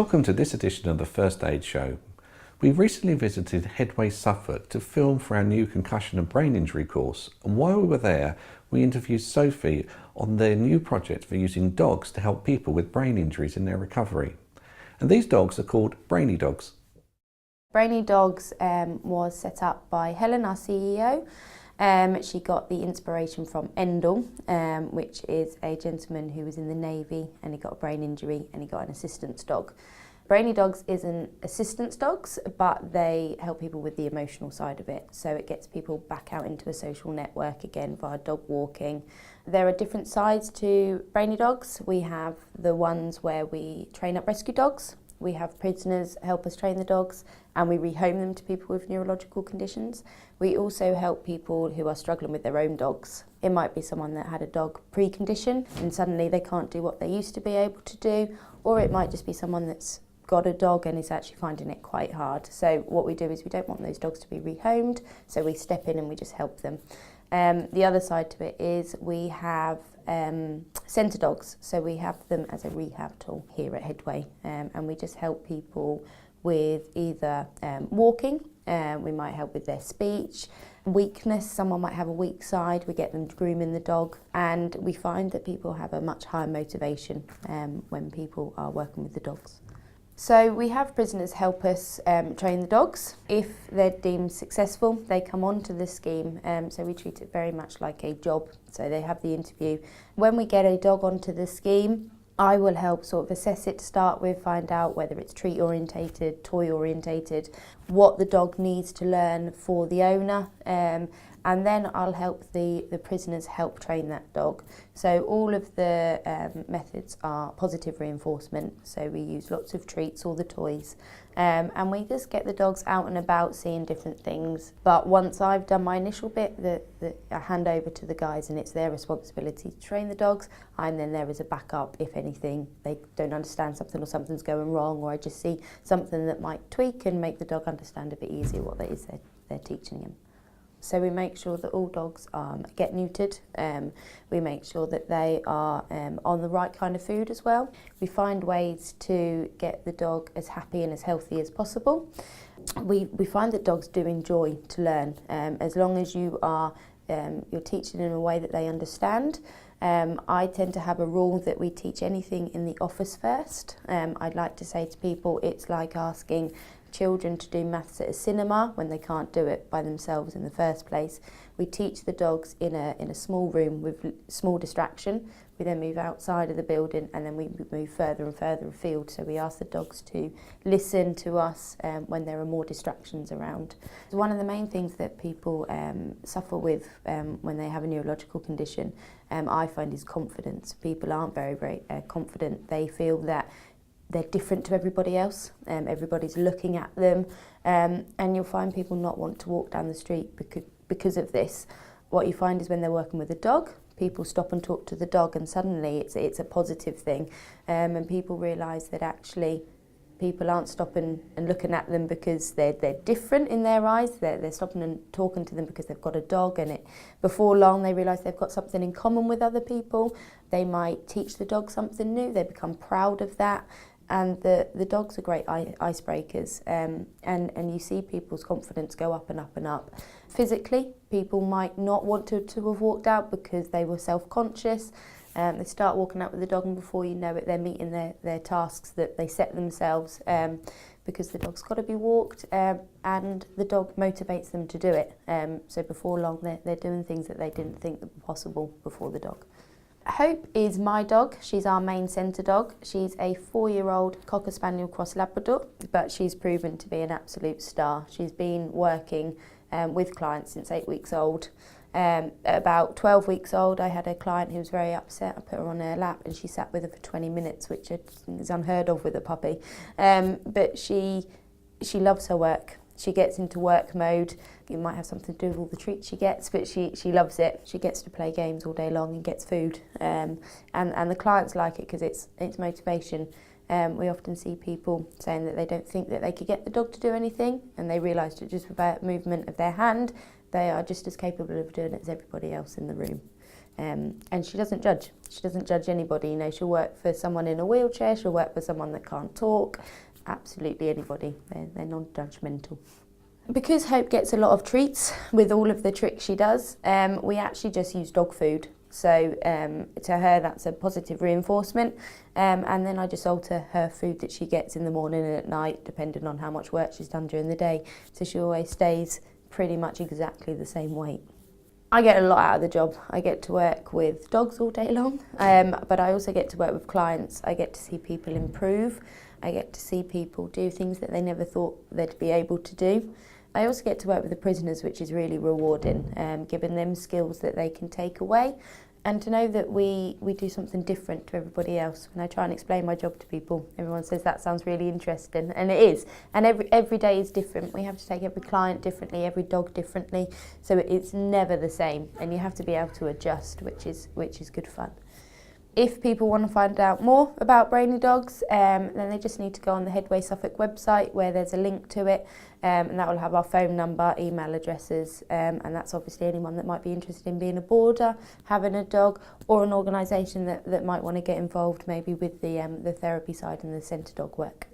Welcome to this edition of the First Aid Show. We recently visited Headway Suffolk to film for our new concussion and brain injury course, and while we were there we interviewed Sophie on their new project for using dogs to help people with brain injuries in their recovery. And these dogs are called Brainy Dogs. Brainy Dogs was set up by Helen, our CEO. She got the inspiration from Endel, which is a gentleman who was in the Navy and he got a brain injury and he got an assistance dog. Brainy Dogs isn't assistance dogs, but they help people with the emotional side of it. So it gets people back out into a social network again via dog walking. There are different sides to Brainy Dogs. We have the ones where we train up rescue dogs. We have prisoners help us train the dogs, and we rehome them to people with neurological conditions. We also help people who are struggling with their own dogs. It might be someone that had a dog pre-condition and suddenly they can't do what they used to be able to do, or it might just be someone that's got a dog and is actually finding it quite hard. So what we do is we don't want those dogs to be rehomed, so we step in and we just help them. The other side to it is we have centre dogs, so we have them as a rehab tool here at Headway, and we just help people with either walking, we might help with their speech, weakness, someone might have a weak side, we get them grooming the dog, and we find that people have a much higher motivation when people are working with the dogs. So we have prisoners help us train the dogs. If they're deemed successful, they come onto the scheme, so we treat it very much like a job. So they have the interview. When we get a dog onto the scheme, I will help sort of assess it to start with, find out whether it's treat orientated, toy orientated, what the dog needs to learn for the owner, and then I'll help the prisoners help train that dog. So all of the methods are positive reinforcement, so we use lots of treats, all the toys, and we just get the dogs out and about seeing different things. But once I've done my initial bit, I hand over to the guys and it's their responsibility to train the dogs. I'm then there as a backup if anything, they don't understand something or something's going wrong, or I just see something that might tweak and make the dog understand a bit easier what it is they're teaching him. So we make sure that all dogs get neutered. We make sure that they are on the right kind of food as well. We find ways to get the dog as happy and as healthy as possible. We find that dogs do enjoy to learn, as long as you are you're teaching in a way that they understand. I tend to have a rule that we teach anything in the office first. I'd like to say to people it's like asking children to do maths at a cinema when they can't do it by themselves in the first place. We teach the dogs in a small room with small distraction. We then move outside of the building and then we move further and further afield. So we ask the dogs to listen to us when there are more distractions around. One of the main things that people suffer with when they have a neurological condition, I find, is confidence. People aren't very, very confident. They feel that they're different to everybody else, everybody's looking at them, and you'll find people not want to walk down the street because of this. What you find is when they're working with a dog, people stop and talk to the dog and suddenly it's a positive thing, and people realise that actually people aren't stopping and looking at them because they're different in their eyes, they're stopping and talking to them because they've got a dog, and before long they realise they've got something in common with other people. They might teach the dog something new, they become proud of that. And the dogs are great icebreakers, and you see people's confidence go up and up and up. Physically, people might not want to have walked out because they were self-conscious. They start walking out with the dog and before you know it, they're meeting their tasks that they set themselves, because the dog's got to be walked, and the dog motivates them to do it. So before long, they're doing things that they didn't think were possible before the dog. Hope is my dog. She's our main centre dog. She's a 4-year-old Cocker Spaniel Cross Labrador, but she's proven to be an absolute star. She's been working with clients since 8 weeks old. At about 12 weeks old, I had a client who was very upset. I put her on her lap and she sat with her for 20 minutes, which is unheard of with a puppy. But she loves her work. She gets into work mode. It might have something to do with all the treats she gets, but she loves it. She gets to play games all day long and gets food. And the clients like it because it's motivation. We often see people saying that they don't think that they could get the dog to do anything, and they realise that just about movement of their hand, They are just as capable of doing it as everybody else in the room. And she doesn't judge. She doesn't judge anybody. You know, she'll work for someone in a wheelchair, she'll work for someone that can't talk, absolutely anybody. They're non-judgmental. Because Hope gets a lot of treats with all of the tricks she does, we actually just use dog food. So to her that's a positive reinforcement, and then I just alter her food that she gets in the morning and at night depending on how much work she's done during the day, so she always stays pretty much exactly the same weight. I get a lot out of the job. I get to work with dogs all day long, but I also get to work with clients. I get to see people improve. I get to see people do things that they never thought they'd be able to do. I also get to work with the prisoners, which is really rewarding, giving them skills that they can take away, and to know that we do something different to everybody else. When I try and explain my job to people, everyone says that sounds really interesting, and it is. And every day is different. We have to take every client differently, every dog differently, so it's never the same, and you have to be able to adjust, which is good fun. If people want to find out more about Brainy Dogs, then they just need to go on the Headway Suffolk website where there's a link to it, and that will have our phone number, email addresses, and that's obviously anyone that might be interested in being a boarder, having a dog, or an organisation that might want to get involved maybe with the therapy side and the centre dog work.